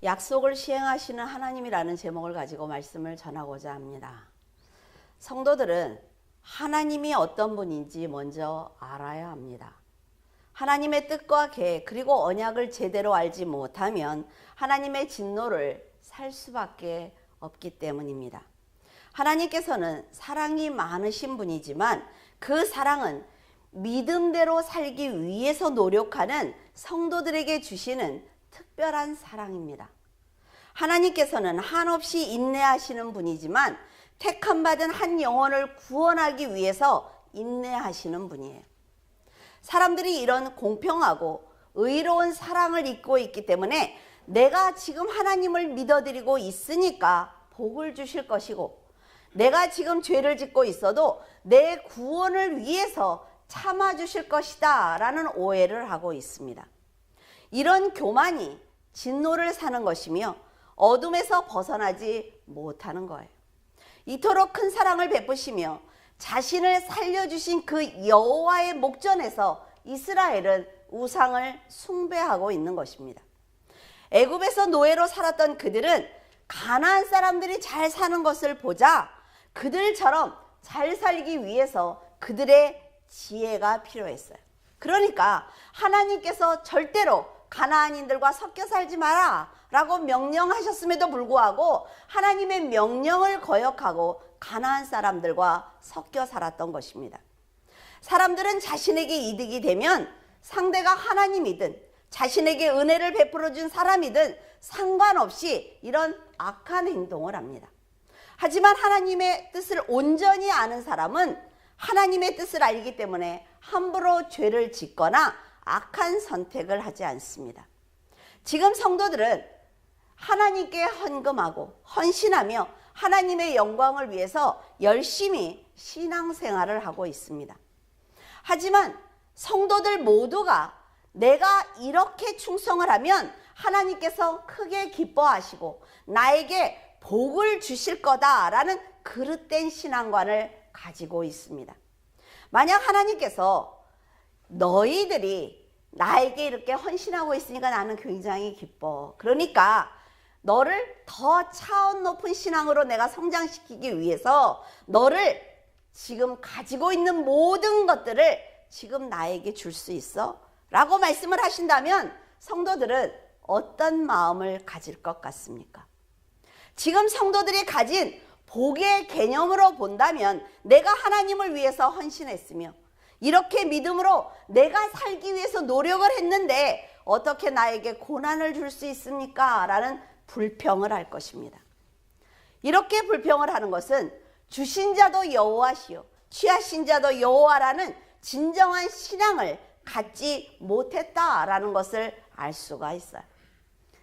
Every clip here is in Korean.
약속을 시행하시는 하나님이라는 제목을 가지고 말씀을 전하고자 합니다. 성도들은 하나님이 어떤 분인지 먼저 알아야 합니다. 하나님의 뜻과 계획 그리고 언약을 제대로 알지 못하면 하나님의 진노를 살 수밖에 없기 때문입니다. 하나님께서는 사랑이 많으신 분이지만 그 사랑은 믿음대로 살기 위해서 노력하는 성도들에게 주시는 특별한 사랑입니다. 하나님께서는 한없이 인내하시는 분이지만 택함받은 한 영혼을 구원하기 위해서 인내하시는 분이에요. 사람들이 이런 공평하고 의로운 사랑을 잊고 있기 때문에 내가 지금 하나님을 믿어드리고 있으니까 복을 주실 것이고, 내가 지금 죄를 짓고 있어도 내 구원을 위해서 참아주실 것이다 라는 오해를 하고 있습니다. 이런 교만이 진노를 사는 것이며 어둠에서 벗어나지 못하는 거예요. 이토록 큰 사랑을 베푸시며 자신을 살려주신 그 여호와의 목전에서 이스라엘은 우상을 숭배하고 있는 것입니다. 애굽에서 노예로 살았던 그들은 가나안 사람들이 잘 사는 것을 보자 그들처럼 잘 살기 위해서 그들의 지혜가 필요했어요. 그러니까 하나님께서 절대로 가나안인들과 섞여 살지 마라 라고 명령하셨음에도 불구하고 하나님의 명령을 거역하고 가나안 사람들과 섞여 살았던 것입니다. 사람들은 자신에게 이득이 되면 상대가 하나님이든 자신에게 은혜를 베풀어 준 사람이든 상관없이 이런 악한 행동을 합니다. 하지만 하나님의 뜻을 온전히 아는 사람은 하나님의 뜻을 알기 때문에 함부로 죄를 짓거나 악한 선택을 하지 않습니다. 지금 성도들은 하나님께 헌금하고 헌신하며 하나님의 영광을 위해서 열심히 신앙생활을 하고 있습니다. 하지만 성도들 모두가 내가 이렇게 충성을 하면 하나님께서 크게 기뻐하시고 나에게 복을 주실 거다라는 그릇된 신앙관을 가지고 있습니다. 만약 하나님께서 너희들이 나에게 이렇게 헌신하고 있으니까 나는 굉장히 기뻐. 그러니까 너를 더 차원 높은 신앙으로 내가 성장시키기 위해서 너를 지금 가지고 있는 모든 것들을 지금 나에게 줄 수 있어? 라고 말씀을 하신다면 성도들은 어떤 마음을 가질 것 같습니까? 지금 성도들이 가진 복의 개념으로 본다면 내가 하나님을 위해서 헌신했으며 이렇게 믿음으로 내가 살기 위해서 노력을 했는데 어떻게 나에게 고난을 줄 수 있습니까? 라는 불평을 할 것입니다. 이렇게 불평을 하는 것은 주신 자도 여호와시요 취하신 자도 여호와라는 진정한 신앙을 갖지 못했다라는 것을 알 수가 있어요.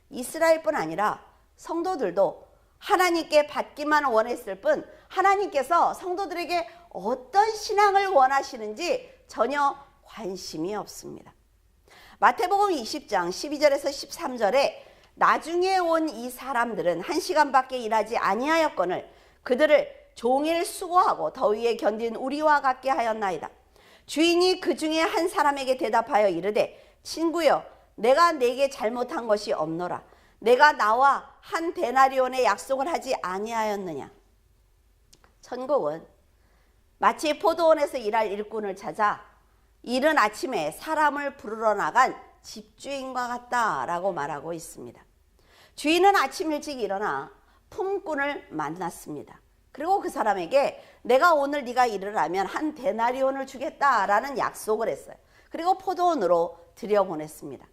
이스라엘뿐 아니라 성도들도 하나님께 받기만 원했을 뿐 하나님께서 성도들에게 어떤 신앙을 원하시는지 전혀 관심이 없습니다. 마태복음 20장 12절에서 13절에 나중에 온 이 사람들은 1시간밖에 일하지 아니하였거늘 그들을 종일 수고하고 더위에 견딘 우리와 같게 하였나이다. 주인이 그 중에 한 사람에게 대답하여 이르되 친구여 내가 네게 잘못한 것이 없노라. 내가 나와 한 데나리온의 약속을 하지 아니하였느냐. 천국은 마치 포도원에서 일할 일꾼을 찾아 이른 아침에 사람을 부르러 나간 집주인과 같다라고 말하고 있습니다. 주인은 아침 일찍 일어나 품꾼을 만났습니다. 그리고 그 사람에게 내가 오늘 네가 일을 하면 한 데나리온을 주겠다라는 약속을 했어요. 그리고 포도원으로 들여보냈습니다.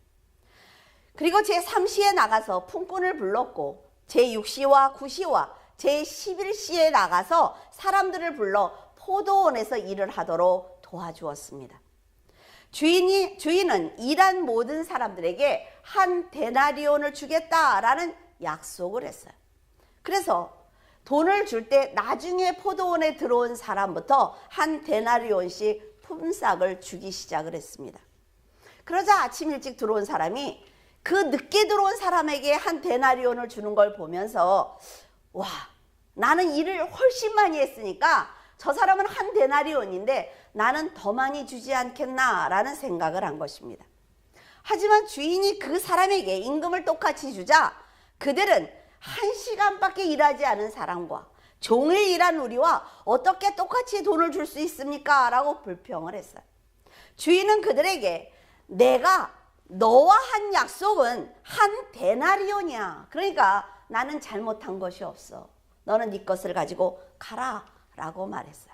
그리고 제3시에 나가서 품꾼을 불렀고 제6시와 9시와 제11시에 나가서 사람들을 불러 포도원에서 일을 하도록 도와주었습니다. 주인은 일한 모든 사람들에게 한 데나리온을 주겠다라는 약속을 했어요. 그래서 돈을 줄 때 나중에 포도원에 들어온 사람부터 한 데나리온씩 품삯을 주기 시작을 했습니다. 그러자 아침 일찍 들어온 사람이 그 늦게 들어온 사람에게 한 데나리온을 주는 걸 보면서 와, 나는 일을 훨씬 많이 했으니까 저 사람은 한 데나리온인데 나는 더 많이 주지 않겠나라는 생각을 한 것입니다. 하지만 주인이 그 사람에게 임금을 똑같이 주자 그들은 1시간밖에 일하지 않은 사람과 종일 일한 우리와 어떻게 똑같이 돈을 줄 수 있습니까? 라고 불평을 했어요. 주인은 그들에게 내가 너와 한 약속은 한 데나리온이야. 그러니까 나는 잘못한 것이 없어. 너는 네 것을 가지고 가라 라고 말했어요.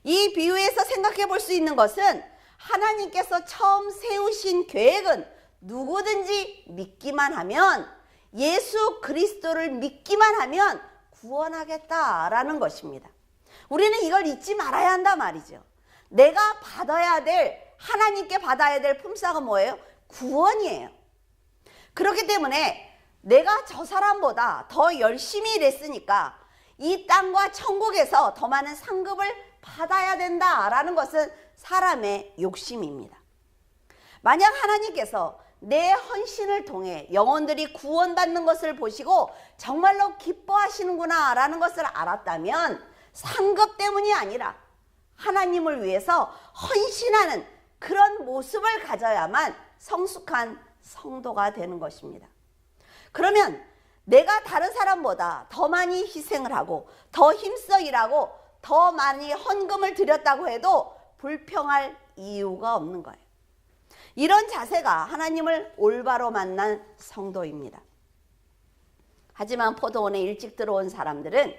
이 비유에서 생각해 볼 수 있는 것은 하나님께서 처음 세우신 계획은 누구든지 믿기만 하면, 예수 그리스도를 믿기만 하면 구원하겠다라는 것입니다. 우리는 이걸 잊지 말아야 한단 말이죠. 내가 받아야 될, 하나님께 받아야 될 품삯은 뭐예요? 구원이에요. 그렇기 때문에 내가 저 사람보다 더 열심히 일했으니까 이 땅과 천국에서 더 많은 상급을 받아야 된다라는 것은 사람의 욕심입니다. 만약 하나님께서 내 헌신을 통해 영혼들이 구원받는 것을 보시고 정말로 기뻐하시는구나 라는 것을 알았다면 상급 때문이 아니라 하나님을 위해서 헌신하는 그런 모습을 가져야만 성숙한 성도가 되는 것입니다. 그러면 내가 다른 사람보다 더 많이 희생을 하고 더 힘써 일하고 더 많이 헌금을 드렸다고 해도 불평할 이유가 없는 거예요. 이런 자세가 하나님을 올바로 만난 성도입니다. 하지만 포도원에 일찍 들어온 사람들은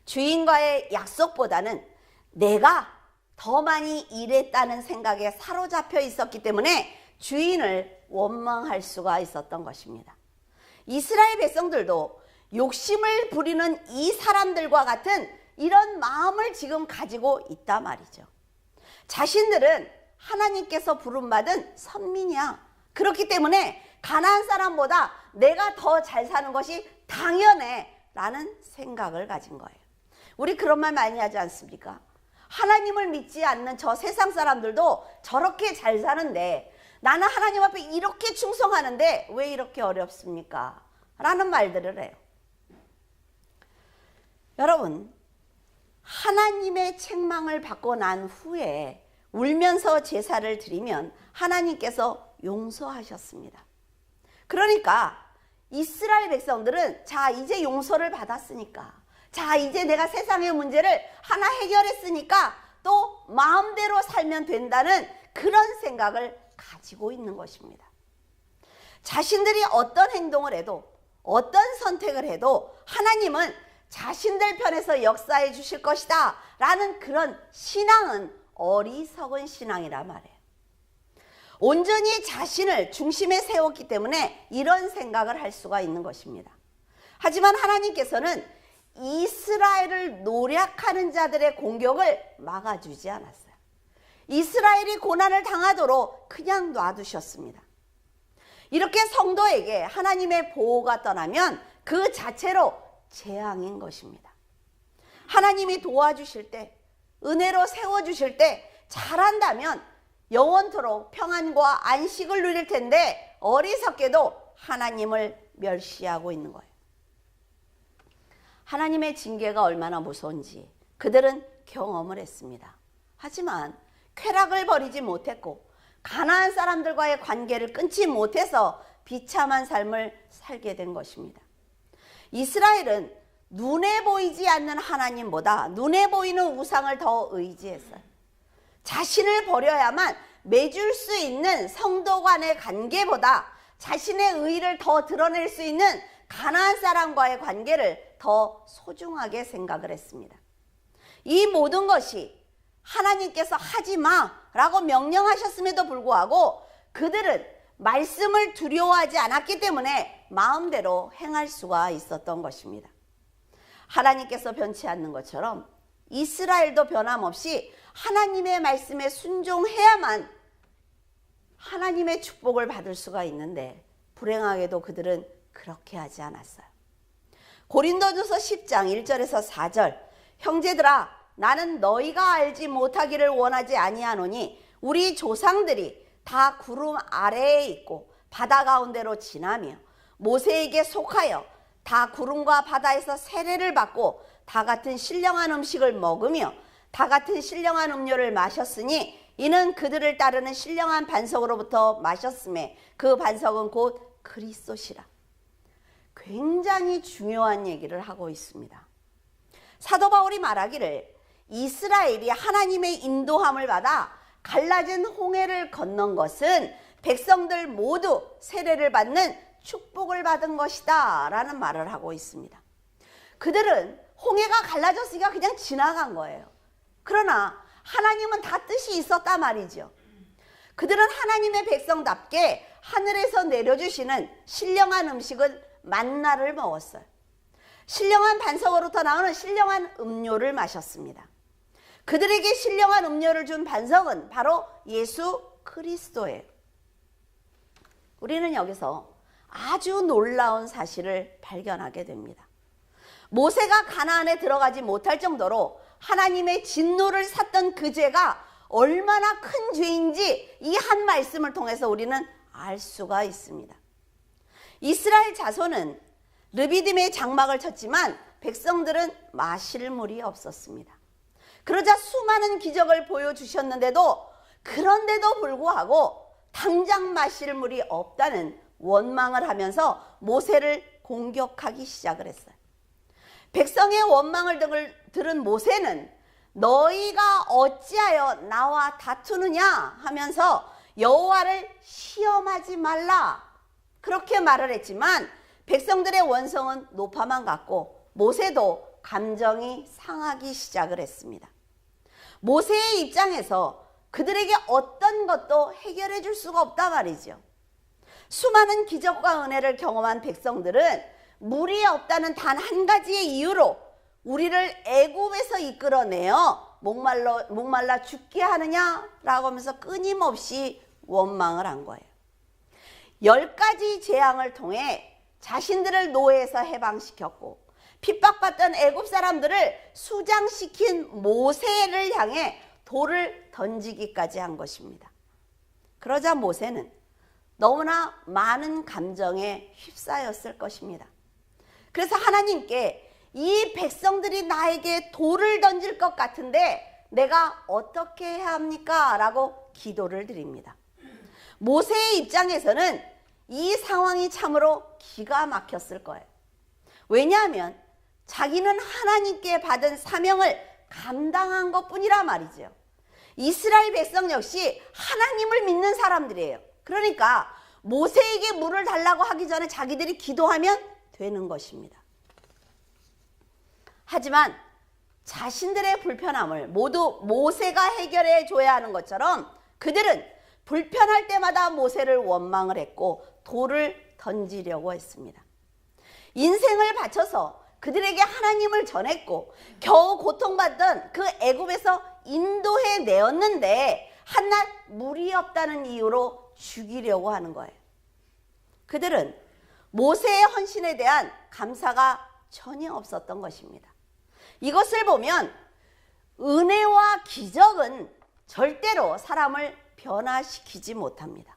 주인과의 약속보다는 내가 더 많이 일했다는 생각에 사로잡혀 있었기 때문에 주인을 원망할 수가 있었던 것입니다. 이스라엘 백성들도 욕심을 부리는 이 사람들과 같은 이런 마음을 지금 가지고 있단 말이죠. 자신들은 하나님께서 부름받은 선민이야. 그렇기 때문에 가나안 사람보다 내가 더 잘 사는 것이 당연해 라는 생각을 가진 거예요. 우리 그런 말 많이 하지 않습니까? 하나님을 믿지 않는 저 세상 사람들도 저렇게 잘 사는데 나는 하나님 앞에 이렇게 충성하는데 왜 이렇게 어렵습니까? 라는 말들을 해요. 여러분, 하나님의 책망을 받고 난 후에 울면서 제사를 드리면 하나님께서 용서하셨습니다. 그러니까 이스라엘 백성들은 자 이제 용서를 받았으니까, 자 이제 내가 세상의 문제를 하나 해결했으니까 또 마음대로 살면 된다는 그런 생각을 가지고 있는 것입니다. 자신들이 어떤 행동을 해도 어떤 선택을 해도 하나님은 자신들 편에서 역사해 주실 것이다 라는 그런 신앙은 어리석은 신앙이라 말해요. 온전히 자신을 중심에 세웠기 때문에 이런 생각을 할 수가 있는 것입니다. 하지만 하나님께서는 이스라엘을 노략하는 자들의 공격을 막아주지 않았어요. 이스라엘이 고난을 당하도록 그냥 놔두셨습니다. 이렇게 성도에게 하나님의 보호가 떠나면 그 자체로 재앙인 것입니다. 하나님이 도와주실 때, 은혜로 세워주실 때 잘한다면 영원토록 평안과 안식을 누릴 텐데 어리석게도 하나님을 멸시하고 있는 거예요. 하나님의 징계가 얼마나 무서운지 그들은 경험을 했습니다. 하지만 쾌락을 버리지 못했고 가나안 사람들과의 관계를 끊지 못해서 비참한 삶을 살게 된 것입니다. 이스라엘은 눈에 보이지 않는 하나님보다 눈에 보이는 우상을 더 의지했어요. 자신을 버려야만 맺을 수 있는 성도 간의 관계보다 자신의 의의를 더 드러낼 수 있는 가나안 사람과의 관계를 더 소중하게 생각을 했습니다. 이 모든 것이 하나님께서 하지 마라고 명령하셨음에도 불구하고 그들은 말씀을 두려워하지 않았기 때문에 마음대로 행할 수가 있었던 것입니다. 하나님께서 변치 않는 것처럼 이스라엘도 변함없이 하나님의 말씀에 순종해야만 하나님의 축복을 받을 수가 있는데 불행하게도 그들은 그렇게 하지 않았어요. 고린도전서 10장 1절에서 4절, 형제들아 나는 너희가 알지 못하기를 원하지 아니하노니 우리 조상들이 다 구름 아래에 있고 바다 가운데로 지나며 모세에게 속하여 다 구름과 바다에서 세례를 받고 다 같은 신령한 음식을 먹으며 다 같은 신령한 음료를 마셨으니 이는 그들을 따르는 신령한 반석으로부터 마셨음에 그 반석은 곧 그리스도시라. 굉장히 중요한 얘기를 하고 있습니다. 사도 바울이 말하기를 이스라엘이 하나님의 인도함을 받아 갈라진 홍해를 건넌 것은 백성들 모두 세례를 받는 축복을 받은 것이다 라는 말을 하고 있습니다. 그들은 홍해가 갈라졌으니까 그냥 지나간 거예요. 그러나 하나님은 다 뜻이 있었단 말이죠. 그들은 하나님의 백성답게 하늘에서 내려주시는 신령한 음식은 만나를 먹었어요. 신령한 반석으로부터 나오는 신령한 음료를 마셨습니다. 그들에게 신령한 음료를 준 반석은 바로 예수 그리스도예요. 우리는 여기서 아주 놀라운 사실을 발견하게 됩니다. 모세가 가나안에 들어가지 못할 정도로 하나님의 진노를 샀던 그 죄가 얼마나 큰 죄인지 이 한 말씀을 통해서 우리는 알 수가 있습니다. 이스라엘 자손은 르비딤의 장막을 쳤지만 백성들은 마실 물이 없었습니다. 그러자 수많은 기적을 보여주셨는데도 그런데도 불구하고 당장 마실 물이 없다는 원망을 하면서 모세를 공격하기 시작을 했어요. 백성의 원망을 들은 모세는 너희가 어찌하여 나와 다투느냐 하면서 여호와를 시험하지 말라 그렇게 말을 했지만 백성들의 원성은 높아만 갔고 모세도 감정이 상하기 시작을 했습니다. 모세의 입장에서 그들에게 어떤 것도 해결해 줄 수가 없단 말이죠. 수많은 기적과 은혜를 경험한 백성들은 물이 없다는 단 한 가지의 이유로 우리를 애굽에서 이끌어내어 목말라 죽게 하느냐라고 하면서 끊임없이 원망을 한 거예요. 10가지 재앙을 통해 자신들을 노예에서 해방시켰고 핍박받던 애굽 사람들을 수장시킨 모세를 향해 돌을 던지기까지 한 것입니다. 그러자 모세는 너무나 많은 감정에 휩싸였을 것입니다. 그래서 하나님께 이 백성들이 나에게 돌을 던질 것 같은데 내가 어떻게 해야 합니까? 라고 기도를 드립니다. 모세의 입장에서는 이 상황이 참으로 기가 막혔을 거예요. 왜냐하면 자기는 하나님께 받은 사명을 감당한 것뿐이라 말이죠. 이스라엘 백성 역시 하나님을 믿는 사람들이에요. 그러니까 모세에게 물을 달라고 하기 전에 자기들이 기도하면 되는 것입니다. 하지만 자신들의 불편함을 모두 모세가 해결해 줘야 하는 것처럼 그들은 불편할 때마다 모세를 원망을 했고 돌을 던지려고 했습니다. 인생을 바쳐서 그들에게 하나님을 전했고 겨우 고통받던 그 애굽에서 인도해 내었는데 한낱 물이 없다는 이유로 죽이려고 하는 거예요. 그들은 모세의 헌신에 대한 감사가 전혀 없었던 것입니다. 이것을 보면 은혜와 기적은 절대로 사람을 변화시키지 못합니다.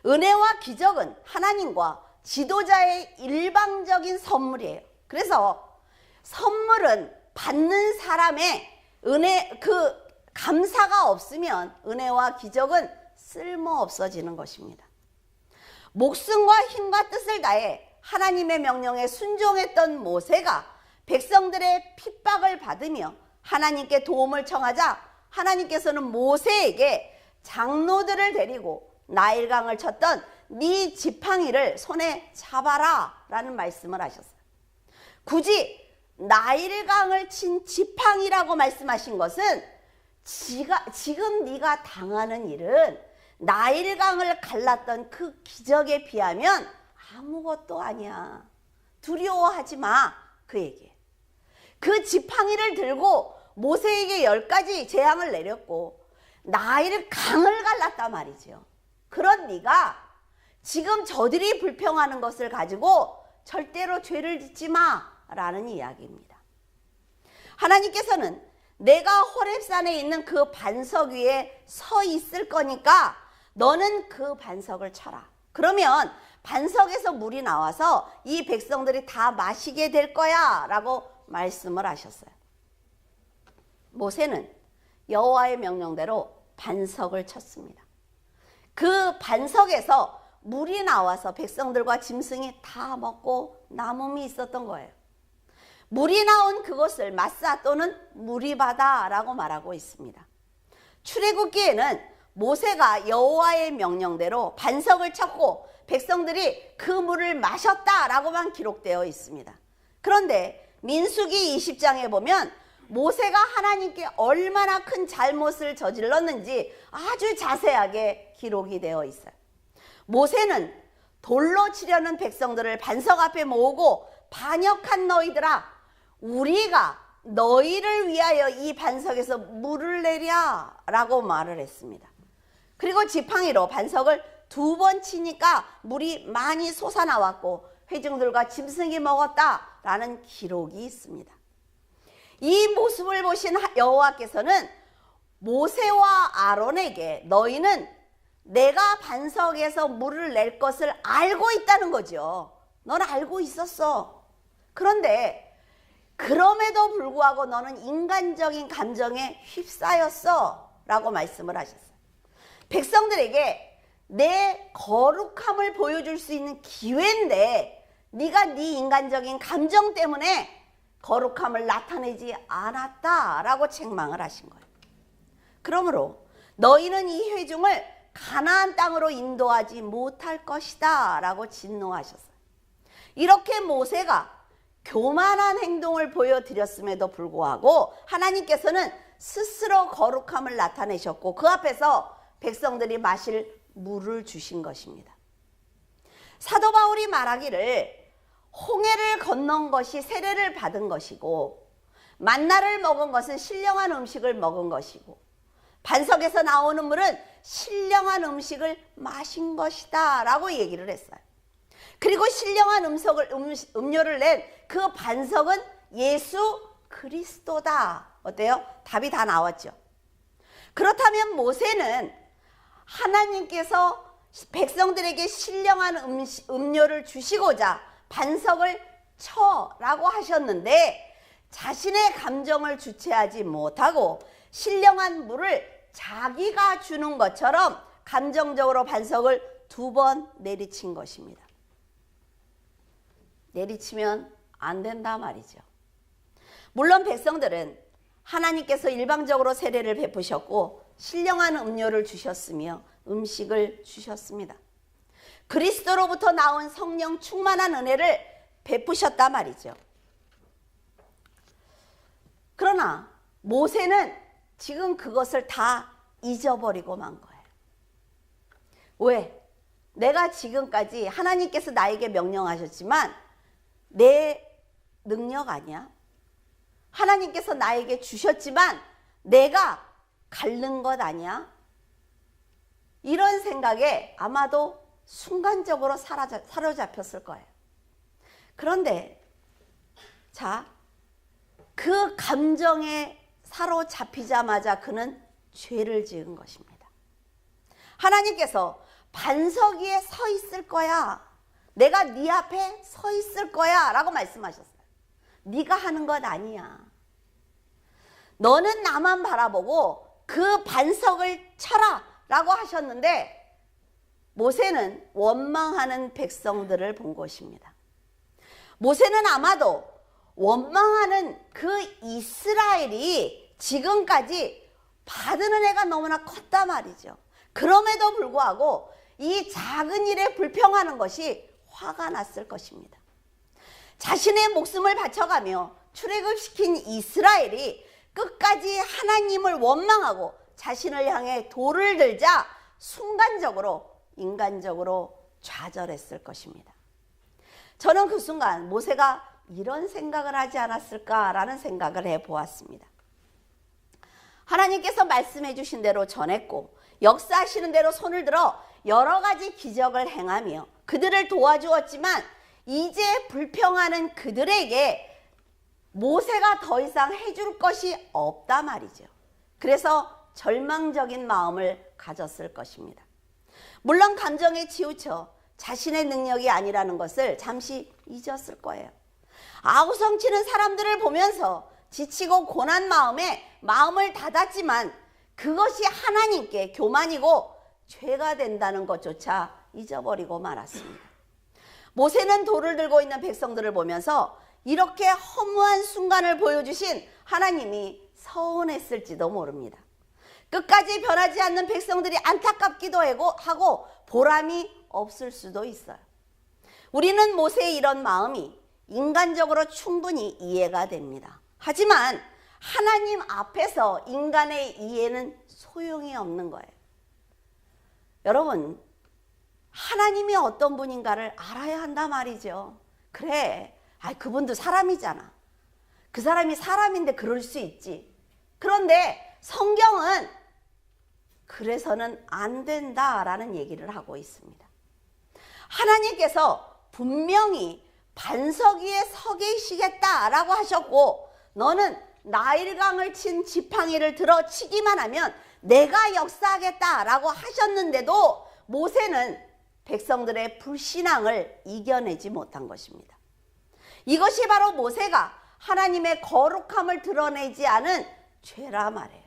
은혜와 기적은 하나님과 지도자의 일방적인 선물이에요. 그래서 선물은 받는 사람의 감사가 없으면 은혜와 기적은 쓸모 없어지는 것입니다. 목숨과 힘과 뜻을 다해 하나님의 명령에 순종했던 모세가 백성들의 핍박을 받으며 하나님께 도움을 청하자 하나님께서는 모세에게 장로들을 데리고 나일강을 쳤던 네 지팡이를 손에 잡아라 라는 말씀을 하셨어요. 굳이 나일강을 친 지팡이라고 말씀하신 것은 지금 네가 당하는 일은 나일강을 갈랐던 그 기적에 비하면 아무것도 아니야. 두려워하지 마. 그 얘기예요. 그 지팡이를 들고 모세에게 10가지 재앙을 내렸고 나일강을 갈랐단 말이죠. 그런 네가 지금 저들이 불평하는 것을 가지고 절대로 죄를 짓지 마라는 이야기입니다. 하나님께서는 내가 호렙산에 있는 그 반석 위에 서 있을 거니까 너는 그 반석을 쳐라. 그러면 반석에서 물이 나와서 이 백성들이 다 마시게 될 거야 라고 말씀을 하셨어요. 모세는 여호와의 명령대로 반석을 쳤습니다. 그 반석에서 물이 나와서 백성들과 짐승이 다 먹고 남음이 있었던 거예요. 물이 나온 그곳을 마사 또는 무리바다라고 말하고 있습니다. 출애굽기에는 모세가 여호와의 명령대로 반석을 쳤고 백성들이 그 물을 마셨다라고만 기록되어 있습니다. 그런데 민수기 20장에 보면 모세가 하나님께 얼마나 큰 잘못을 저질렀는지 아주 자세하게 기록이 되어 있어요. 모세는 돌로 치려는 백성들을 반석 앞에 모으고 반역한 너희들아, 우리가 너희를 위하여 이 반석에서 물을 내랴 라고 말을 했습니다. 그리고 지팡이로 반석을 2번 치니까 물이 많이 솟아나왔고 회중들과 짐승이 먹었다라는 기록이 있습니다. 이 모습을 보신 여호와께서는 모세와 아론에게 너희는 내가 반석에서 물을 낼 것을 알고 있다는 거죠. 넌 알고 있었어. 그런데 그럼에도 불구하고 너는 인간적인 감정에 휩싸였어 라고 말씀을 하셨어요. 백성들에게 내 거룩함을 보여줄 수 있는 기회인데 네가 네 인간적인 감정 때문에 거룩함을 나타내지 않았다라고 책망을 하신 거예요. 그러므로 너희는 이 회중을 가나안 땅으로 인도하지 못할 것이다 라고 진노하셨어요. 이렇게 모세가 교만한 행동을 보여드렸음에도 불구하고 하나님께서는 스스로 거룩함을 나타내셨고 그 앞에서 백성들이 마실 물을 주신 것입니다. 사도 바울이 말하기를 홍해를 건넌 것이 세례를 받은 것이고 만나를 먹은 것은 신령한 음식을 먹은 것이고 반석에서 나오는 물은 신령한 음식을 마신 것이다 라고 얘기를 했어요. 그리고 신령한 음료를 낸 그 반석은 예수 그리스도다. 어때요? 답이 다 나왔죠. 그렇다면 모세는 하나님께서 백성들에게 신령한 음료를 주시고자 반석을 쳐라고 하셨는데 자신의 감정을 주체하지 못하고 신령한 물을 자기가 주는 것처럼 감정적으로 반석을 2번 내리친 것입니다. 내리치면 안 된다 말이죠. 물론 백성들은 하나님께서 일방적으로 세례를 베푸셨고 신령한 음료를 주셨으며 음식을 주셨습니다. 그리스도로부터 나온 성령 충만한 은혜를 베푸셨단 말이죠. 그러나 모세는 지금 그것을 다 잊어버리고 만 거예요. 왜? 내가 지금까지 하나님께서 나에게 명령하셨지만 내 능력 아니야? 하나님께서 나에게 주셨지만 내가 갖는 것 아니야? 이런 생각에 아마도 순간적으로 사로잡혔을 거예요. 그런데 자, 그 감정에 사로잡히자마자 그는 죄를 지은 것입니다. 하나님께서 반석 위에 서 있을 거야. 내가 네 앞에 서 있을 거야 라고 말씀하셨어요. 네가 하는 것 아니야. 너는 나만 바라보고 그 반석을 쳐라 라고 하셨는데 모세는 원망하는 백성들을 본 것입니다. 모세는 아마도 원망하는 그 이스라엘이 지금까지 받은 은혜가 너무나 컸단 말이죠. 그럼에도 불구하고 이 작은 일에 불평하는 것이 화가 났을 것입니다. 자신의 목숨을 바쳐가며 출애굽시킨 이스라엘이 끝까지 하나님을 원망하고 자신을 향해 돌을 들자 순간적으로 인간적으로 좌절했을 것입니다. 저는 그 순간 모세가 이런 생각을 하지 않았을까라는 생각을 해보았습니다. 하나님께서 말씀해 주신 대로 전했고 역사하시는 대로 손을 들어 여러 가지 기적을 행하며 그들을 도와주었지만 이제 불평하는 그들에게 모세가 더 이상 해줄 것이 없다 말이죠. 그래서 절망적인 마음을 가졌을 것입니다. 물론 감정에 치우쳐 자신의 능력이 아니라는 것을 잠시 잊었을 거예요. 아우성치는 사람들을 보면서 지치고 고난 마음에 마음을 닫았지만 그것이 하나님께 교만이고 죄가 된다는 것조차 잊어버리고 말았습니다. 모세는 돌을 들고 있는 백성들을 보면서 이렇게 허무한 순간을 보여주신 하나님이 서운했을지도 모릅니다. 끝까지 변하지 않는 백성들이 안타깝기도 하고 보람이 없을 수도 있어요. 우리는 모세의 이런 마음이 인간적으로 충분히 이해가 됩니다. 하지만 하나님 앞에서 인간의 이해는 소용이 없는 거예요. 여러분, 하나님이 어떤 분인가를 알아야 한단 말이죠. 그래, 그분도 사람이잖아. 그 사람이 사람인데 그럴 수 있지. 그런데 성경은 그래서는 안 된다라는 얘기를 하고 있습니다. 하나님께서 분명히 반석 위에 서 계시겠다라고 하셨고, 너는 나일강을 친 지팡이를 들어 치기만 하면 내가 역사하겠다라고 하셨는데도 모세는 백성들의 불신앙을 이겨내지 못한 것입니다. 이것이 바로 모세가 하나님의 거룩함을 드러내지 않은 죄라 말이에요.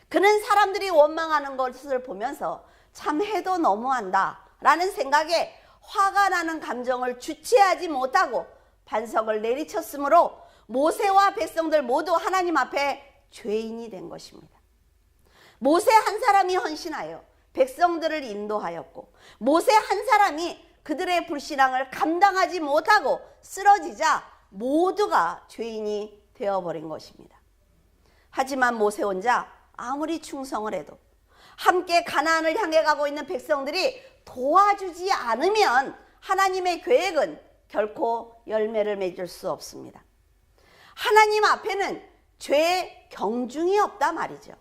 그는 사람들이 원망하는 것을 보면서 참 해도 너무한다 라는 생각에 화가 나는 감정을 주체하지 못하고 반석을 내리쳤으므로 모세와 백성들 모두 하나님 앞에 죄인이 된 것입니다. 모세 한 사람이 헌신하여 백성들을 인도하였고, 모세 한 사람이 그들의 불신앙을 감당하지 못하고 쓰러지자 모두가 죄인이 되어버린 것입니다. 하지만 모세 혼자 아무리 충성을 해도 함께 가나안을 향해 가고 있는 백성들이 도와주지 않으면 하나님의 계획은 결코 열매를 맺을 수 없습니다. 하나님 앞에는 죄의 경중이 없다 말이죠.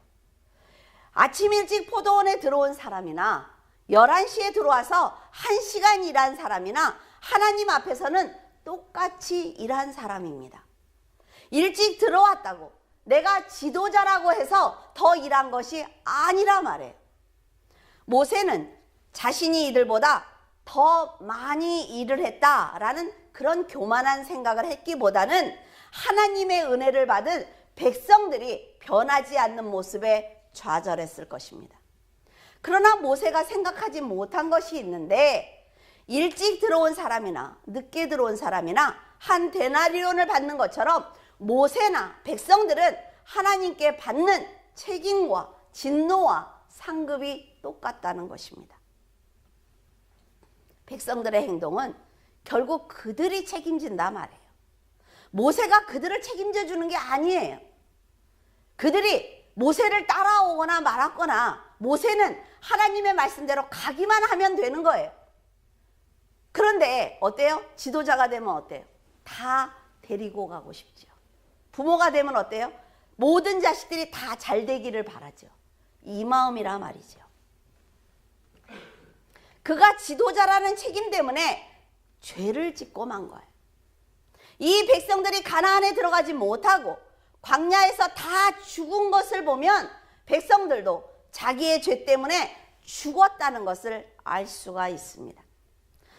아침 일찍 포도원에 들어온 사람이나 11시에 들어와서 1시간 일한 사람이나 하나님 앞에서는 똑같이 일한 사람입니다. 일찍 들어왔다고 내가 지도자라고 해서 더 일한 것이 아니라 말이에요. 모세는 자신이 이들보다 더 많이 일을 했다라는 그런 교만한 생각을 했기보다는 하나님의 은혜를 받은 백성들이 변하지 않는 모습에 좌절했을 것입니다. 그러나 모세가 생각하지 못한 것이 있는데, 일찍 들어온 사람이나 늦게 들어온 사람이나 한 데나리온을 받는 것처럼 모세나 백성들은 하나님께 받는 책임과 진노와 상급이 똑같다는 것입니다. 백성들의 행동은 결국 그들이 책임진다 말이에요. 모세가 그들을 책임져 주는 게 아니에요. 그들이 모세를 따라오거나 말았거나 모세는 하나님의 말씀대로 가기만 하면 되는 거예요. 그런데 어때요? 지도자가 되면 어때요? 다 데리고 가고 싶죠. 부모가 되면 어때요? 모든 자식들이 다 잘 되기를 바라죠. 이 마음이라 말이죠. 그가 지도자라는 책임 때문에 죄를 짓고 만 거예요. 이 백성들이 가나안에 들어가지 못하고 광야에서 다 죽은 것을 보면 백성들도 자기의 죄 때문에 죽었다는 것을 알 수가 있습니다.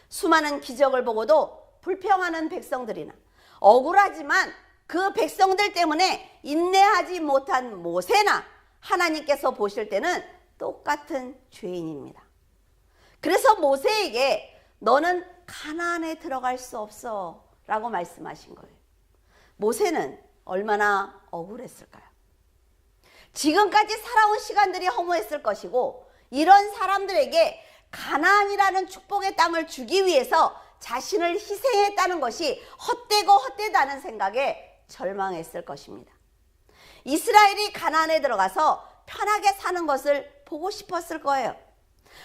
수많은 기적을 보고도 불평하는 백성들이나 억울하지만 그 백성들 때문에 인내하지 못한 모세나 하나님께서 보실 때는 똑같은 죄인입니다. 그래서 모세에게 너는 가나안에 들어갈 수 없어 라고 말씀하신 거예요. 모세는 얼마나 억울했을까요? 지금까지 살아온 시간들이 허무했을 것이고, 이런 사람들에게 가나안이라는 축복의 땅을 주기 위해서 자신을 희생했다는 것이 헛되고 헛되다는 생각에 절망했을 것입니다. 이스라엘이 가나안에 들어가서 편하게 사는 것을 보고 싶었을 거예요.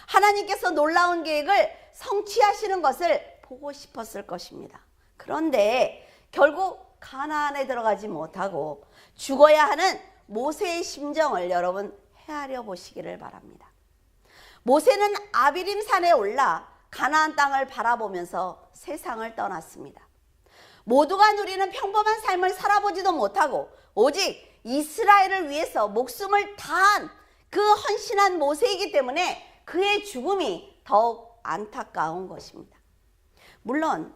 하나님께서 놀라운 계획을 성취하시는 것을 보고 싶었을 것입니다. 그런데 결국 가나안에 들어가지 못하고 죽어야 하는 모세의 심정을 여러분 헤아려 보시기를 바랍니다. 모세는 아비림 산에 올라 가나안 땅을 바라보면서 세상을 떠났습니다. 모두가 누리는 평범한 삶을 살아보지도 못하고 오직 이스라엘을 위해서 목숨을 다한 그 헌신한 모세이기 때문에 그의 죽음이 더욱 안타까운 것입니다. 물론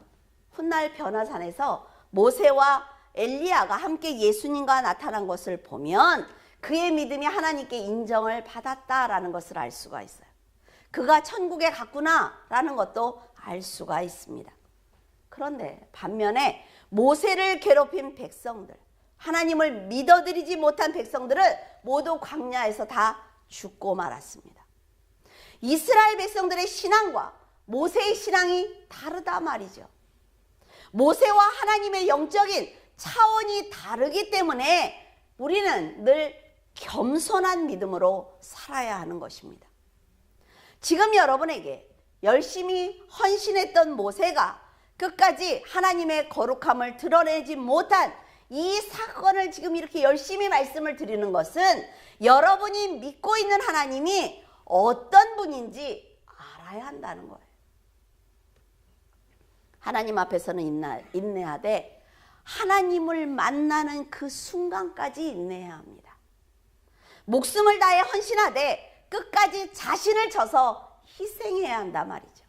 훗날 변화산에서 모세와 엘리야가 함께 예수님과 나타난 것을 보면 그의 믿음이 하나님께 인정을 받았다라는 것을 알 수가 있어요. 그가 천국에 갔구나라는 것도 알 수가 있습니다. 그런데 반면에 모세를 괴롭힌 백성들, 하나님을 믿어드리지 못한 백성들은 모두 광야에서 다 죽고 말았습니다. 이스라엘 백성들의 신앙과 모세의 신앙이 다르다 말이죠. 모세와 하나님의 영적인 차원이 다르기 때문에 우리는 늘 겸손한 믿음으로 살아야 하는 것입니다. 지금 여러분에게 열심히 헌신했던 모세가 끝까지 하나님의 거룩함을 드러내지 못한 이 사건을 지금 이렇게 열심히 말씀을 드리는 것은 여러분이 믿고 있는 하나님이 어떤 분인지 알아야 한다는 거예요. 하나님 앞에서는 인내하되 하나님을 만나는 그 순간까지 인내해야 합니다. 목숨을 다해 헌신하되 끝까지 자신을 쳐서 희생해야 한단 말이죠.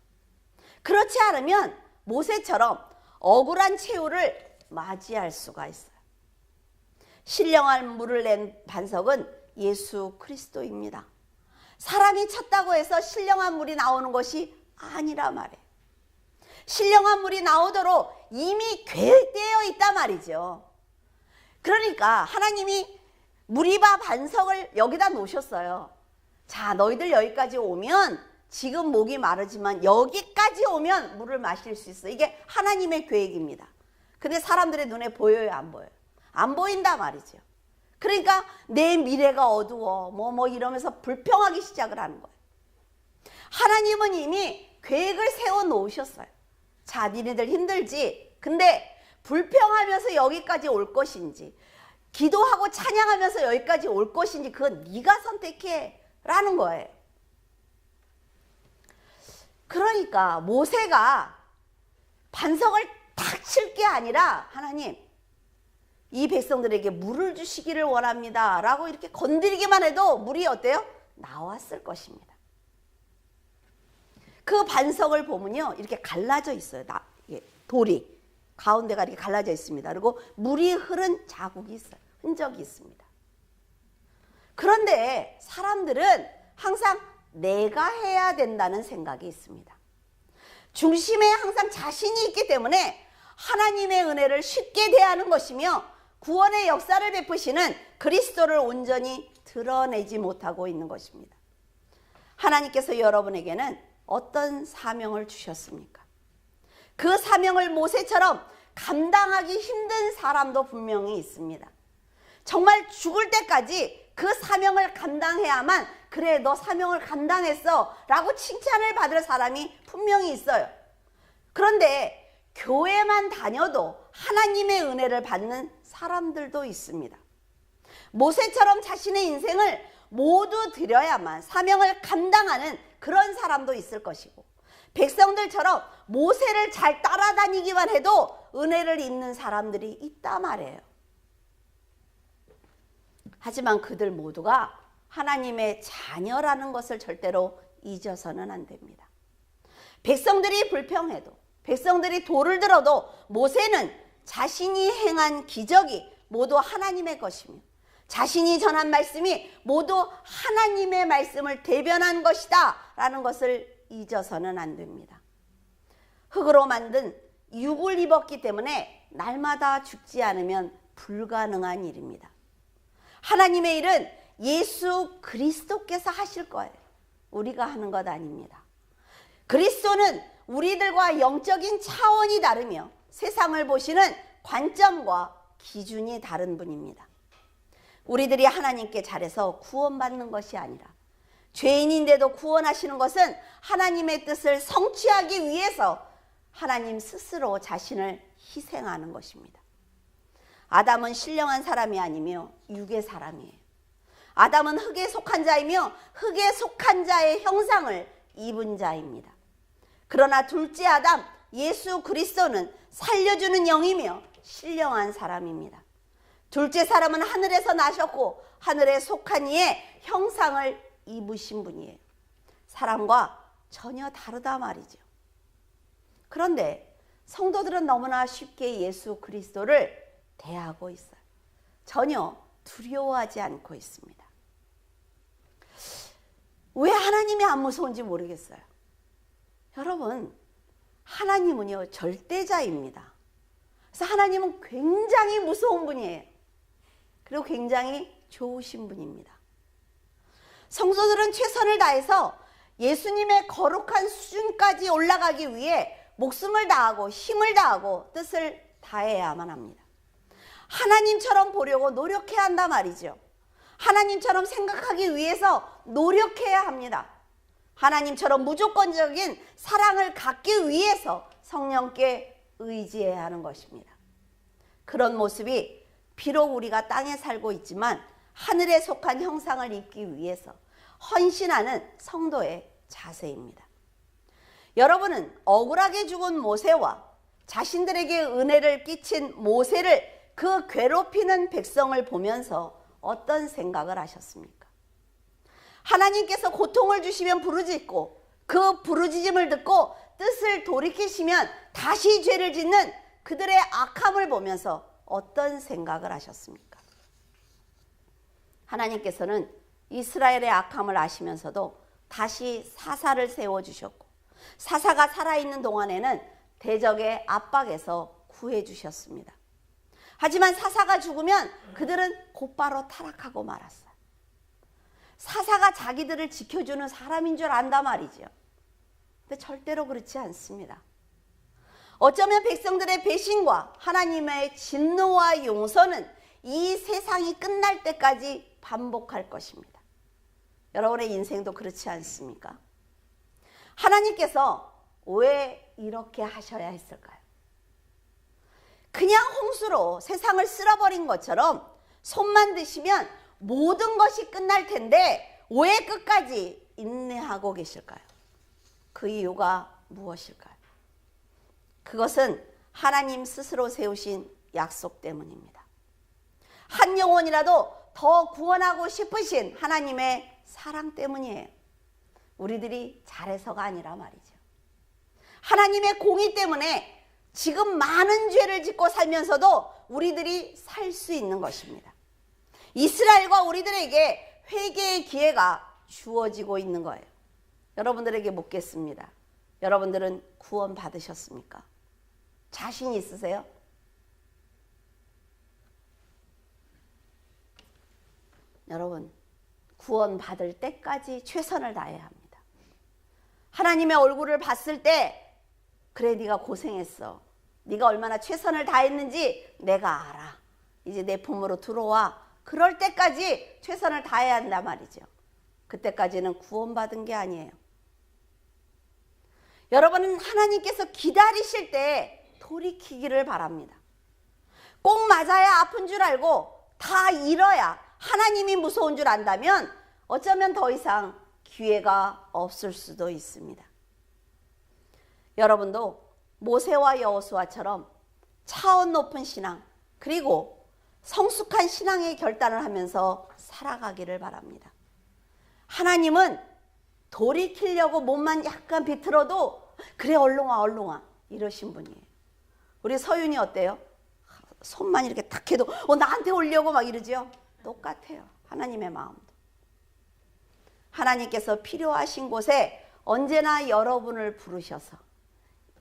그렇지 않으면 모세처럼 억울한 최후를 맞이할 수가 있어요. 신령한 물을 낸 반석은 예수 그리스도입니다. 사람이 쳤다고 해서 신령한 물이 나오는 것이 아니라 말이에요. 신령한 물이 나오도록 이미 계획되어 있단 말이죠. 그러니까 하나님이 무리바 반석을 여기다 놓으셨어요. 자, 너희들 여기까지 오면 지금 목이 마르지만 여기까지 오면 물을 마실 수 있어. 이게 하나님의 계획입니다. 근데 사람들의 눈에 보여요, 안 보여요? 안 보인다 말이죠. 그러니까 내 미래가 어두워 뭐 이러면서 불평하기 시작을 하는 거예요. 하나님은 이미 계획을 세워 놓으셨어요. 자, 니네들 힘들지? 근데 불평하면서 여기까지 올 것인지, 기도하고 찬양하면서 여기까지 올 것인지 그건 네가 선택해 라는 거예요. 그러니까 모세가 반석을 탁 칠 게 아니라 하나님, 이 백성들에게 물을 주시기를 원합니다 라고 이렇게 건드리기만 해도 물이 어때요? 나왔을 것입니다. 그 반석을 보면요, 이렇게 갈라져 있어요. 돌이 가운데가 이렇게 갈라져 있습니다. 그리고 물이 흐른 자국이 있어요. 흔적이 있습니다. 그런데 사람들은 항상 내가 해야 된다는 생각이 있습니다. 중심에 항상 자신이 있기 때문에 하나님의 은혜를 쉽게 대하는 것이며 구원의 역사를 베푸시는 그리스도를 온전히 드러내지 못하고 있는 것입니다. 하나님께서 여러분에게는 어떤 사명을 주셨습니까? 그 사명을 모세처럼 감당하기 힘든 사람도 분명히 있습니다. 정말 죽을 때까지 그 사명을 감당해야만, 그래 너 사명을 감당했어 라고 칭찬을 받을 사람이 분명히 있어요. 그런데 교회만 다녀도 하나님의 은혜를 받는 사람들도 있습니다. 모세처럼 자신의 인생을 모두 드려야만 사명을 감당하는 그런 사람도 있을 것이고, 백성들처럼 모세를 잘 따라다니기만 해도 은혜를 입는 사람들이 있단 말이에요. 하지만 그들 모두가 하나님의 자녀라는 것을 절대로 잊어서는 안 됩니다. 백성들이 불평해도, 백성들이 돌을 들어도 모세는 자신이 행한 기적이 모두 하나님의 것이며 자신이 전한 말씀이 모두 하나님의 말씀을 대변한 것이다 라는 것을 잊어서는 안 됩니다. 흑으로 만든 육을 입었기 때문에 날마다 죽지 않으면 불가능한 일입니다. 하나님의 일은 예수 그리스도께서 하실 거예요. 우리가 하는 것 아닙니다. 그리스도는 우리들과 영적인 차원이 다르며 세상을 보시는 관점과 기준이 다른 분입니다. 우리들이 하나님께 잘해서 구원받는 것이 아니라 죄인인데도 구원하시는 것은 하나님의 뜻을 성취하기 위해서 하나님 스스로 자신을 희생하는 것입니다. 아담은 신령한 사람이 아니며 육의 사람이에요. 아담은 흙에 속한 자이며 흙에 속한 자의 형상을 입은 자입니다. 그러나 둘째 아담 예수 그리스도는 살려주는 영이며 신령한 사람입니다. 둘째 사람은 하늘에서 나셨고 하늘에 속한 이의 형상을 입으신 분이에요. 사람과 전혀 다르다 말이죠. 그런데 성도들은 너무나 쉽게 예수 그리스도를 대하고 있어요. 전혀 두려워하지 않고 있습니다. 왜 하나님이 안 무서운지 모르겠어요. 여러분, 하나님은요, 절대자입니다. 그래서 하나님은 굉장히 무서운 분이에요. 그리고 굉장히 좋으신 분입니다. 성도들은 최선을 다해서 예수님의 거룩한 수준까지 올라가기 위해 목숨을 다하고 힘을 다하고 뜻을 다해야만 합니다. 하나님처럼 보려고 노력해야 한단 말이죠. 하나님처럼 생각하기 위해서 노력해야 합니다. 하나님처럼 무조건적인 사랑을 갖기 위해서 성령께 의지해야 하는 것입니다. 그런 모습이 비록 우리가 땅에 살고 있지만 하늘에 속한 형상을 입기 위해서 헌신하는 성도의 자세입니다. 여러분은 억울하게 죽은 모세와 자신들에게 은혜를 끼친 모세를 그 괴롭히는 백성을 보면서 어떤 생각을 하셨습니까? 하나님께서 고통을 주시면 부르짖고 그 부르짖음을 듣고 뜻을 돌이키시면 다시 죄를 짓는 그들의 악함을 보면서 어떤 생각을 하셨습니까? 하나님께서는 이스라엘의 악함을 아시면서도 다시 사사를 세워주셨고 사사가 살아있는 동안에는 대적의 압박에서 구해주셨습니다. 하지만 사사가 죽으면 그들은 곧바로 타락하고 말았어요. 사사가 자기들을 지켜주는 사람인 줄 안단 말이죠. 근데 절대로 그렇지 않습니다. 어쩌면 백성들의 배신과 하나님의 진노와 용서는 이 세상이 끝날 때까지 반복할 것입니다. 여러분의 인생도 그렇지 않습니까? 하나님께서 왜 이렇게 하셔야 했을까요? 그냥 홍수로 세상을 쓸어버린 것처럼 손만 드시면 모든 것이 끝날 텐데 왜 끝까지 인내하고 계실까요? 그 이유가 무엇일까요? 그것은 하나님 스스로 세우신 약속 때문입니다. 한 영혼이라도 더 구원하고 싶으신 하나님의 사랑 때문이에요. 우리들이 잘해서가 아니라 말이죠. 하나님의 공의 때문에 지금 많은 죄를 짓고 살면서도 우리들이 살 수 있는 것입니다. 이스라엘과 우리들에게 회개의 기회가 주어지고 있는 거예요. 여러분들에게 묻겠습니다. 여러분들은 구원 받으셨습니까? 자신 있으세요? 여러분, 구원 받을 때까지 최선을 다해야 합니다. 하나님의 얼굴을 봤을 때 그래, 네가 고생했어. 네가 얼마나 최선을 다했는지 내가 알아. 이제 내 품으로 들어와. 그럴 때까지 최선을 다해야 한단 말이죠. 그때까지는 구원받은 게 아니에요. 여러분은 하나님께서 기다리실 때 돌이키기를 바랍니다. 꼭 맞아야 아픈 줄 알고 다 잃어야 하나님이 무서운 줄 안다면 어쩌면 더 이상 기회가 없을 수도 있습니다. 여러분도 모세와 여호수아처럼 차원 높은 신앙 그리고 성숙한 신앙의 결단을 하면서 살아가기를 바랍니다. 하나님은 돌이키려고 몸만 약간 비틀어도 그래 얼른 와 이러신 분이에요. 우리 서윤이 어때요? 손만 이렇게 탁 해도 나한테 오려고 막 이러죠. 똑같아요. 하나님의 마음도. 하나님께서 필요하신 곳에 언제나 여러분을 부르셔서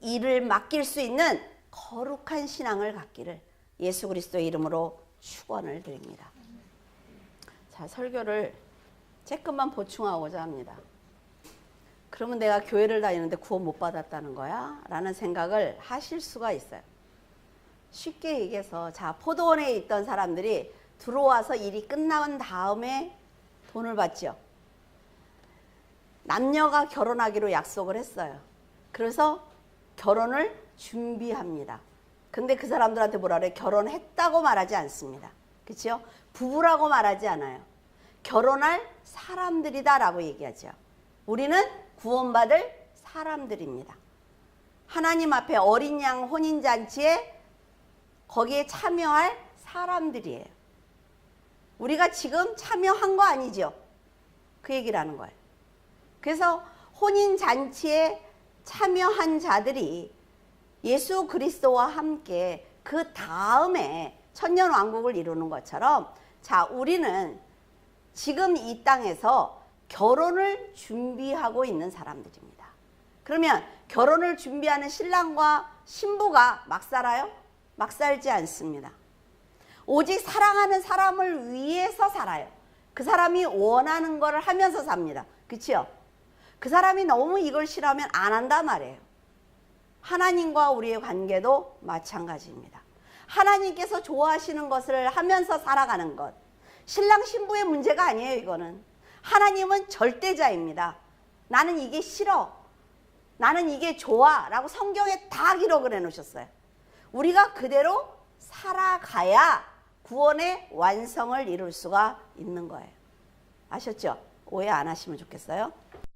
일을 맡길 수 있는 거룩한 신앙을 갖기를 예수 그리스도의 이름으로 축원을 드립니다. 자, 설교를 조금만 보충하고자 합니다. 그러면 내가 교회를 다니는데 구원 못 받았다는 거야? 라는 생각을 하실 수가 있어요. 쉽게 얘기해서 자, 포도원에 있던 사람들이 들어와서 일이 끝난 다음에 돈을 받죠. 남녀가 결혼하기로 약속을 했어요. 그래서 결혼을 준비합니다. 근데 그 사람들한테 뭐라 그래? 결혼했다고 말하지 않습니다. 그렇죠? 부부라고 말하지 않아요. 결혼할 사람들이다라고 얘기하죠. 우리는 구원받을 사람들입니다. 하나님 앞에 어린 양 혼인잔치에 거기에 참여할 사람들이에요. 우리가 지금 참여한 거 아니죠? 그 얘기를 하는 거예요. 그래서 혼인잔치에 참여한 자들이 예수 그리스도와 함께 그 다음에 천년왕국을 이루는 것처럼 자, 우리는 지금 이 땅에서 결혼을 준비하고 있는 사람들입니다. 그러면 결혼을 준비하는 신랑과 신부가 막 살아요? 막 살지 않습니다. 오직 사랑하는 사람을 위해서 살아요. 그 사람이 원하는 거를 하면서 삽니다. 그치요? 그 사람이 너무 이걸 싫어하면 안 한단 말이에요. 하나님과 우리의 관계도 마찬가지입니다. 하나님께서 좋아하시는 것을 하면서 살아가는 것. 신랑 신부의 문제가 아니에요, 이거는. 하나님은 절대자입니다. 나는 이게 싫어. 나는 이게 좋아. 라고 성경에 다 기록을 해놓으셨어요. 우리가 그대로 살아가야 구원의 완성을 이룰 수가 있는 거예요. 아셨죠? 오해 안 하시면 좋겠어요.